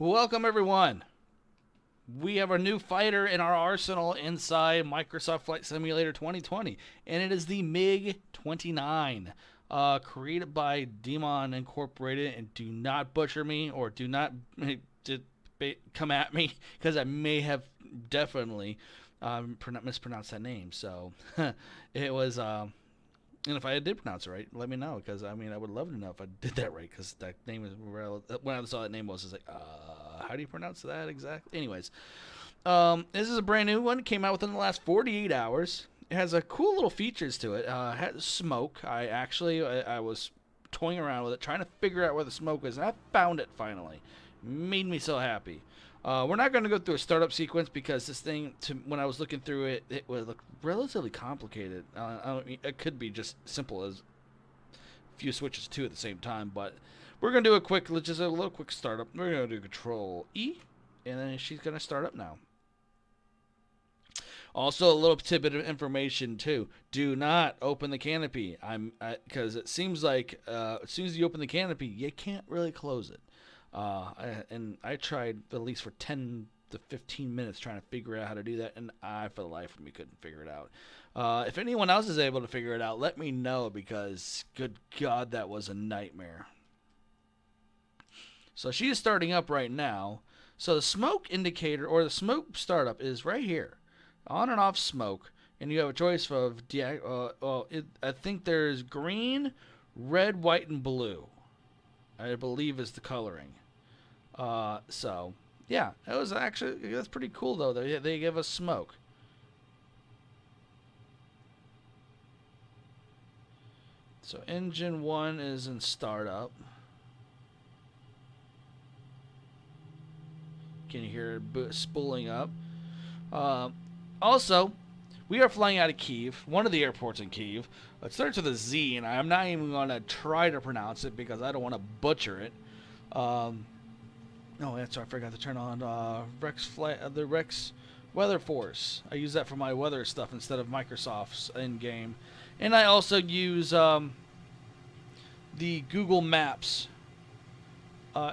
Welcome, everyone. We have a new fighter in our arsenal inside Microsoft Flight Simulator 2020, and it is the MIG-29, created by Deimos Incorporated. And do not butcher me, or do not come at me, because I may have definitely mispronounced that name. So it was. And if I did pronounce it right, let me know, because I would love to know if I did that right, because that name is when I saw that name was like, how do you pronounce that exactly? Anyways, this is a brand new one. It came out within the last 48 hours. It has a cool little features to it. It has smoke. I was toying around with it, trying to figure out where the smoke is, and I found it finally. Made me so happy. We're not going to go through a startup sequence, because this thing, when I was looking through it, it would look relatively complicated. It could be just simple as a few switches too at the same time, but we're going to do just a little quick startup. We're going to do Control E, and then she's going to start up now. Also, a little tidbit of information too: do not open the canopy. Because it seems like as soon as you open the canopy, you can't really close it. And I tried at least for 10 to 15 minutes trying to figure out how to do that, and I, for the life of me, couldn't figure it out. If anyone else is able to figure it out, let me know, because good God, that was a nightmare. So she is starting up right now. So the smoke indicator, or the smoke startup, is right here, on and off smoke, and you have a choice of I think there's green, red, white, and blue, I believe, is the coloring. So yeah, that's pretty cool though. They give us smoke. So engine 1 is in startup. Can you hear it spooling up? Also, we are flying out of Kyiv, one of the airports in Kyiv. It starts with a Z, and I'm not even going to try to pronounce it, because I don't want to butcher it. No, that's right, I forgot to turn on the Rex Weather Force. I use that for my weather stuff instead of Microsoft's in-game. And I also use the Google Maps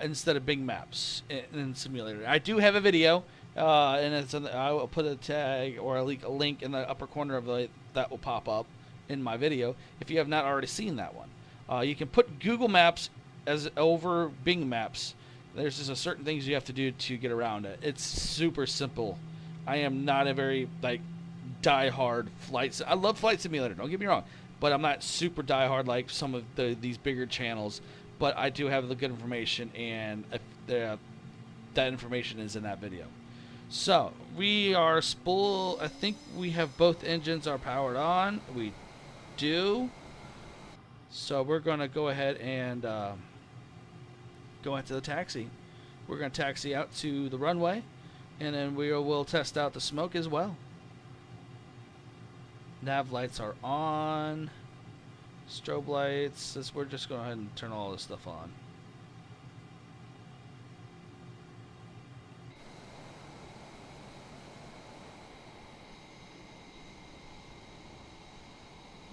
instead of Bing Maps in Simulator. I do have a video, and I will put a tag or a link in the upper corner of that will pop up in my video if you have not already seen that one. You can put Google Maps as over Bing Maps. There's just certain things you have to do to get around it. It's super simple. I am not a very die-hard flight. I love Flight Simulator, don't get me wrong, but I'm not super die-hard like some of these bigger channels. But I do have the good information, and that information is in that video. So we are I think we have both engines are powered on. We do. So we're going to go ahead and go into the taxi. We're going to taxi out to the runway, and then we'll test out the smoke as well. Nav lights are on. Strobe lights. We're just going to go ahead and turn all this stuff on.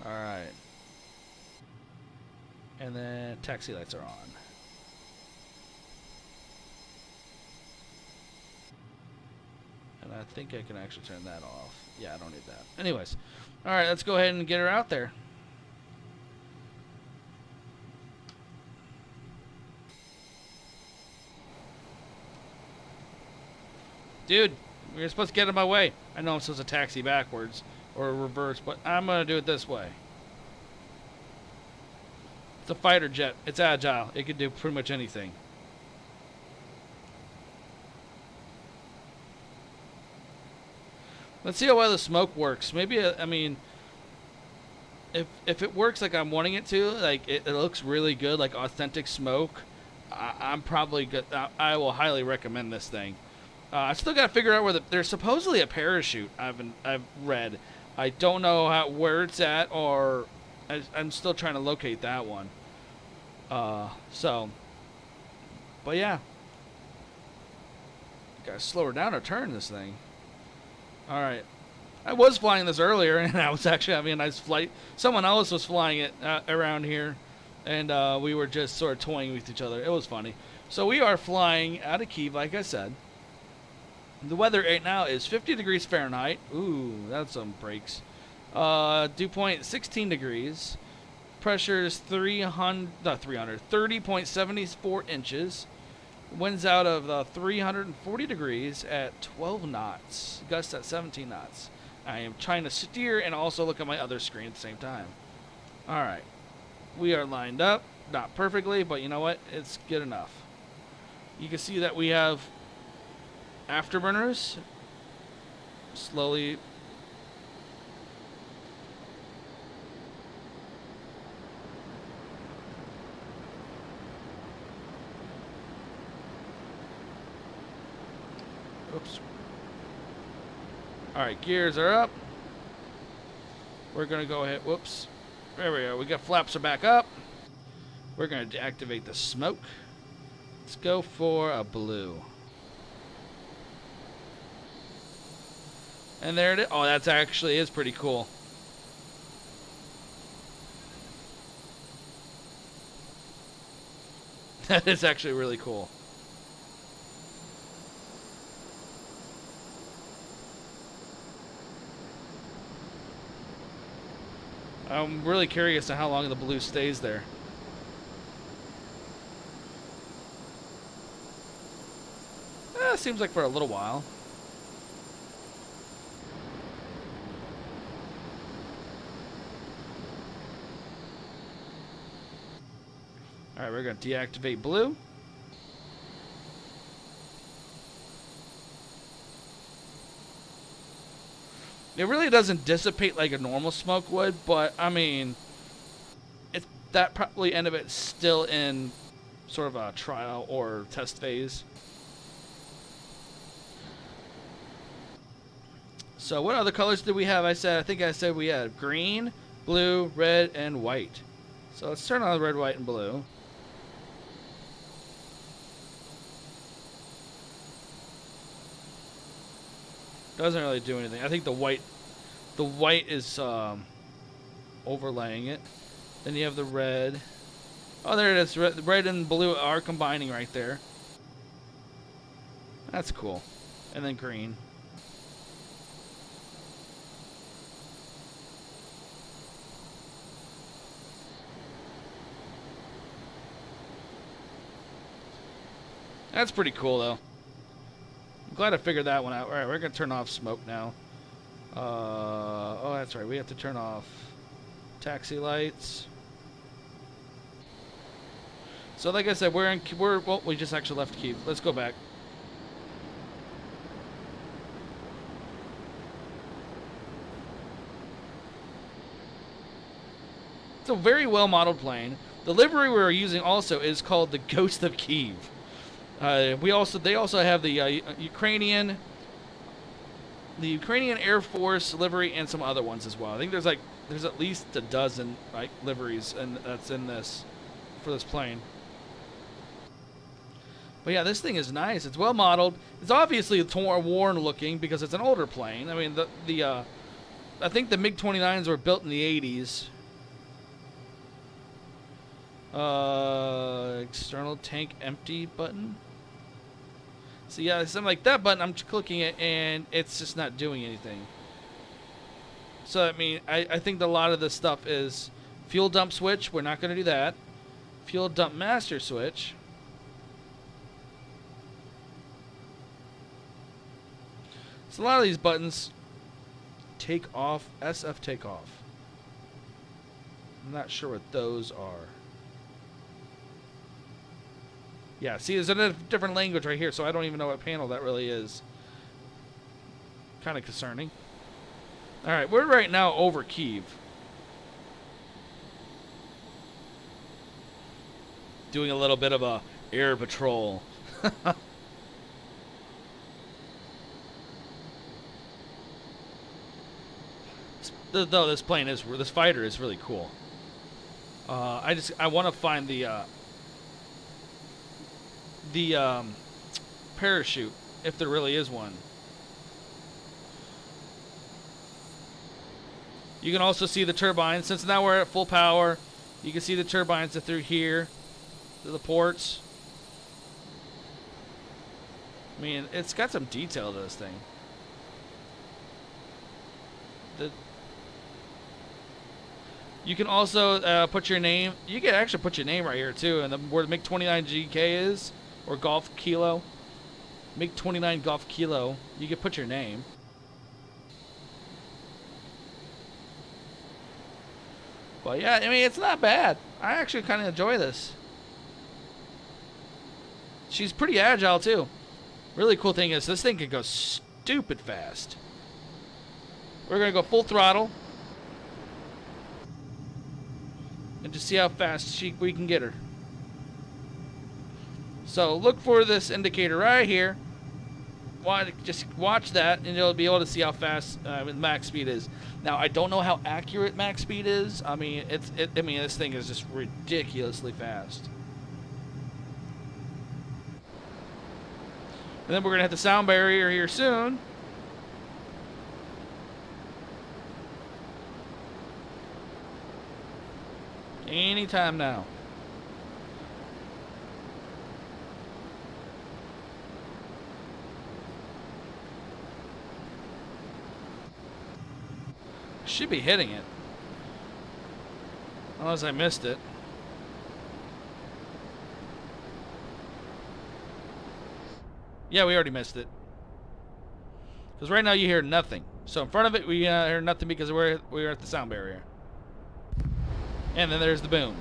Alright. And then taxi lights are on. And I think I can actually turn that off. Yeah, I don't need that. Anyways. Alright, let's go ahead and get her out there. Dude, you're supposed to get out of my way. I know I'm supposed to taxi backwards or reverse, but I'm going to do it this way. It's a fighter jet. It's agile. It can do pretty much anything. Let's see how well the smoke works. Maybe, if it works like I'm wanting it to, like it looks really good, like authentic smoke, I'm probably good. I will highly recommend this thing. I still got to figure out where there's supposedly a parachute. I've read. I don't know where it's at, or I'm still trying to locate that one. But yeah, gotta slow her down or turn this thing. All right, I was flying this earlier, and I was actually having a nice flight. Someone else was flying it around here. and we were just sort of toying with each other. It was funny. So we are flying out of Kyiv, like I said. The weather right now is 50 degrees Fahrenheit. Ooh, that's some breaks. Dew point 16 degrees. Pressure is 30.74 inches. Winds out of 340 degrees at 12 knots. Gusts at 17 knots. I am trying to steer and also look at my other screen at the same time. Alright. We are lined up. Not perfectly, but you know what? It's good enough. You can see that we have afterburners. Slowly. Oops. Alright, gears are up. We're going to go ahead. Whoops. There we go. We got flaps are back up. We're going to deactivate the smoke. Let's go for a blue. And there it is. Oh, that's actually is pretty cool. That is actually really cool. I'm really curious to how long the blue stays there. Seems like for a little while. Alright, we're going to deactivate blue. It really doesn't dissipate like a normal smoke would, but I mean, it's that probably end of it still in sort of a trial or test phase. So what other colors did we have? I think I said we had green, blue, red, and white. So let's turn on red, white, and blue. Doesn't really do anything. I think the white is overlaying it. Then you have the red. Oh, there it is. Red and blue are combining right there. That's cool. And then green. That's pretty cool, though. I'm glad I figured that one out. All right, we're going to turn off smoke now. Oh, that's right. We have to turn off taxi lights. So, like I said, well, we just actually left Kyiv. Let's go back. It's a very well-modeled plane. The livery we're using also is called the Ghost of Kyiv. They also have the Ukrainian Air Force livery and some other ones as well. I think there's at least a dozen liveries and that's in this for this plane. But yeah, this thing is nice. It's well modeled. It's obviously worn looking because it's an older plane. I mean I think the MiG-29s were built in the 80s. External tank empty button. So yeah, something like that button, I'm clicking it and it's just not doing anything. So I mean, I think that a lot of this stuff is fuel dump switch. We're not going to do that. Fuel dump master switch. So a lot of these buttons, takeoff, SF takeoff. I'm not sure what those are. Yeah, see, there's a different language right here, so I don't even know what panel that really is. Kind of concerning. All right, we're right now over Kyiv. Doing a little bit of a air patrol. Though this fighter is really cool. I want to find the parachute, if there really is one. You can also see the turbine. Since now we're at full power, You can see the turbines are through here, to the ports. I mean, it's got some detail to this thing. You can also put your name. You can actually put your name right here too, and where the MiG-29 GK is, or Golf Kilo. MiG-29 Golf Kilo. You can put your name. But yeah, I mean, it's not bad. I actually kind of enjoy this. She's pretty agile too. Really cool thing is this thing can go stupid fast. We're gonna go full throttle and just see how fast we can get her. So look for this indicator right here. Just watch that, and you'll be able to see how fast max speed is. Now I don't know how accurate max speed is. I mean, I mean, this thing is just ridiculously fast. And then we're going to hit the sound barrier here soon. Anytime now. Should be hitting it. Unless I missed it. Yeah, we already missed it. Because right now you hear nothing. So in front of it, we hear nothing because we're at the sound barrier. And then there's the boom.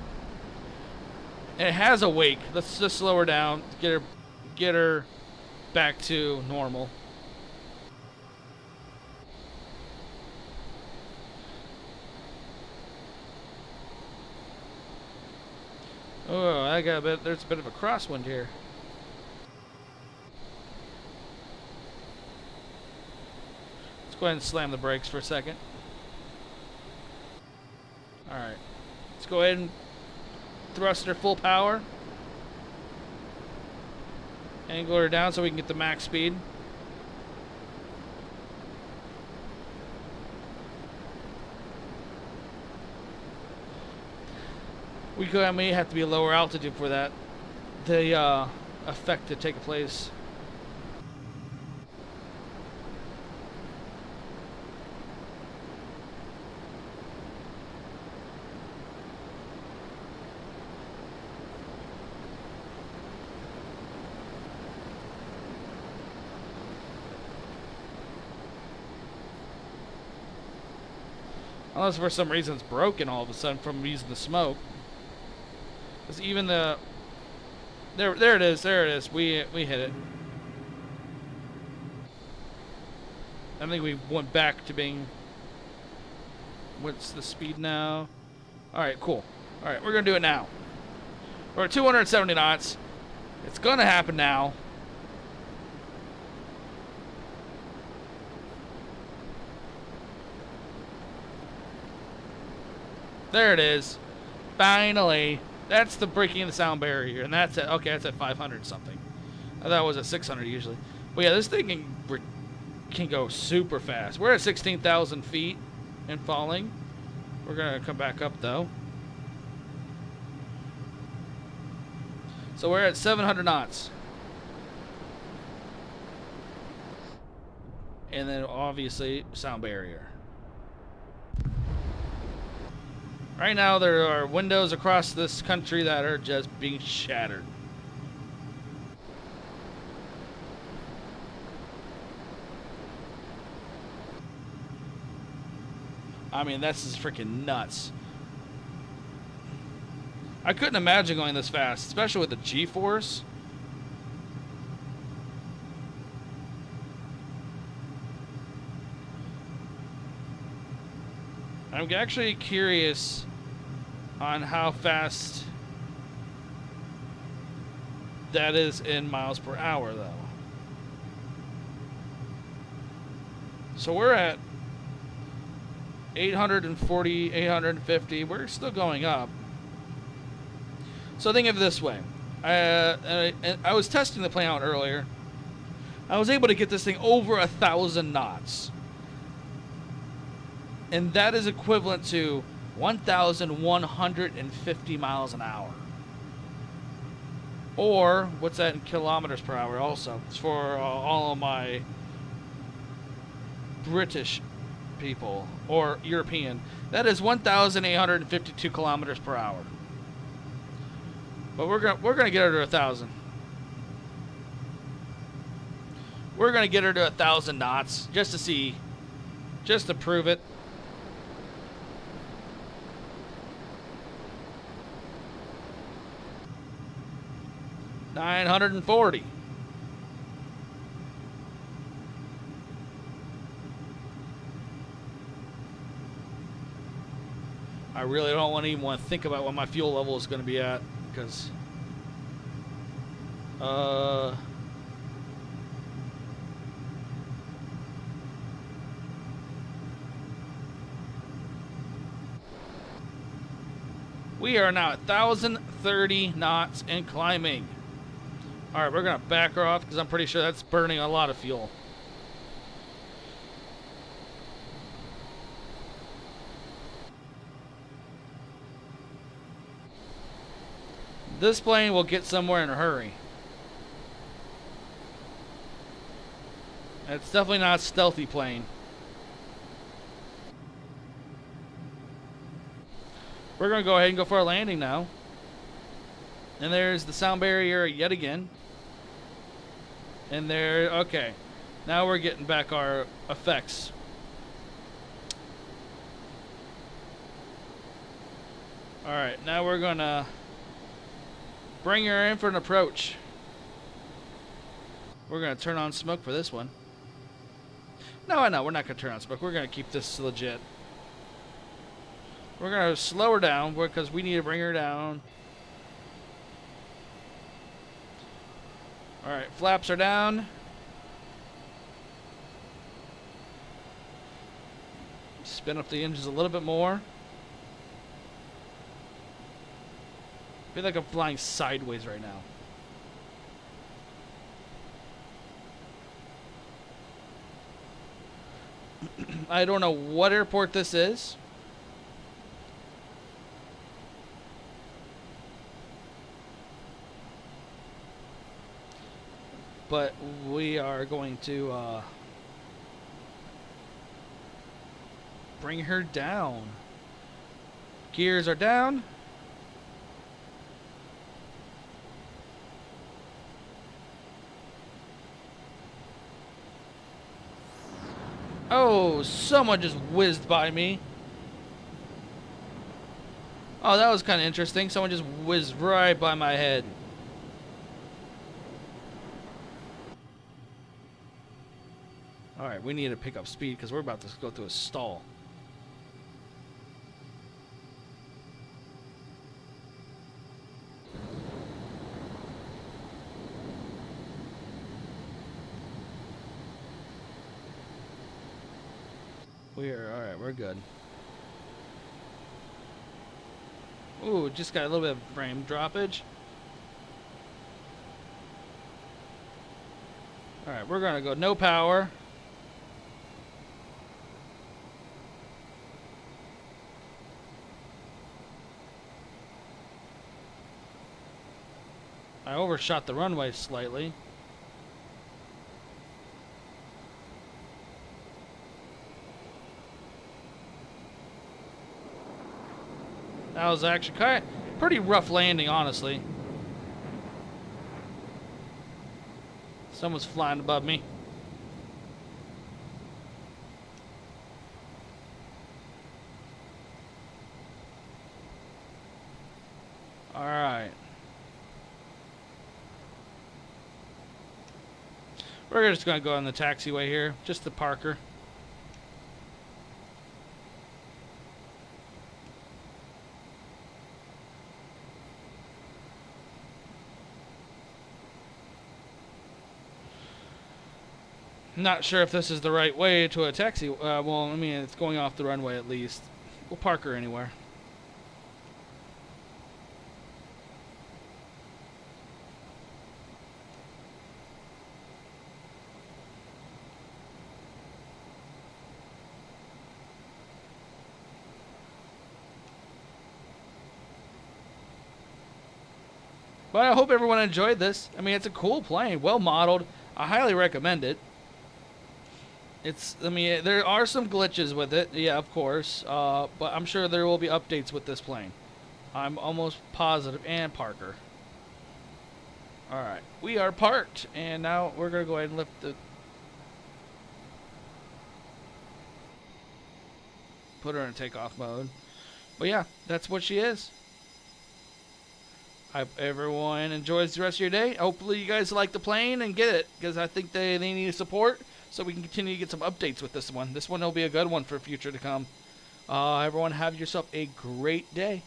And it has a wake. Let's just slow her down. Get her back to normal. Oh, I got a bit. There's a bit of a crosswind here. Let's go ahead and slam the brakes for a second. Alright. Let's go ahead and thrust her full power. Angle her down so we can get the max speed. I may have to be a lower altitude for that. The effect to take place. Unless for some reason it's broken all of a sudden from using the smoke. Because even the... There it is, there it is. We hit it. I think we went back to being... What's the speed now? Alright, cool. Alright, we're going to do it now. We're at 270 knots. It's going to happen now. There it is. Finally. That's the breaking of the sound barrier. And that's at, okay, that's at 500 something. I thought it was at 600 usually. But yeah, this thing can go super fast. We're at 16,000 feet and falling. We're going to come back up though. So we're at 700 knots. And then obviously sound barrier. Right now there are windows across this country that are just being shattered. I mean, this is freaking nuts. I couldn't imagine going this fast, especially with the G-force. I'm actually curious on how fast that is in miles per hour, though. So we're at 840, 850. We're still going up. So think of it this way. I was testing the plane out earlier. I was able to get this thing over 1,000 knots. And that is equivalent to 1,150 miles an hour. Or, what's that in kilometers per hour also? It's for all of my British people, or European. That is 1,852 kilometers per hour. But we're gonna get her to 1,000. We're gonna get her to 1,000 knots just to see, just to prove it. $940. I really don't even want to think about what my fuel level is going to be at, because we are now at 1,030 knots and climbing. All right, we're going to back her off because I'm pretty sure that's burning a lot of fuel. This plane will get somewhere in a hurry. It's definitely not a stealthy plane. We're going to go ahead and go for our landing now. And there's the sound barrier yet again. And there, okay. Now we're getting back our effects. Alright, now we're going to bring her in for an approach. We're going to turn on smoke for this one. No, we're not going to turn on smoke. We're going to keep this legit. We're going to slow her down because we need to bring her down. Alright, flaps are down. Spin up the engines a little bit more. I feel like I'm flying sideways right now. I don't know what airport this is. But we are going to bring her down. Gears are down. Oh, someone just whizzed by me. Oh, that was kind of interesting. Someone just whizzed right by my head. Alright, we need to pick up speed because we're about to go through a stall. Alright, we're good. Ooh, just got a little bit of frame droppage. Alright, we're gonna go no power. I overshot the runway slightly. That was actually kind of pretty rough landing, honestly. Someone's flying above me. All right. We're just going to go on the taxiway here, just to park her. Not sure if this is the right way to a taxi. Well, I mean, it's going off the runway at least. We'll park her anywhere. But I hope everyone enjoyed this. I mean, it's a cool plane, well modeled. I highly recommend it. I mean, there are some glitches with it, yeah, of course. But I'm sure there will be updates with this plane. I'm almost positive. And Parker. Alright, we are parked. And now we're going to go ahead and lift the... Put her in takeoff mode. But yeah, that's what she is. I hope everyone enjoys the rest of your day. Hopefully you guys like the plane and get it, because I think they need support so we can continue to get some updates with this one. This one will be a good one for future to come. Everyone have yourself a great day.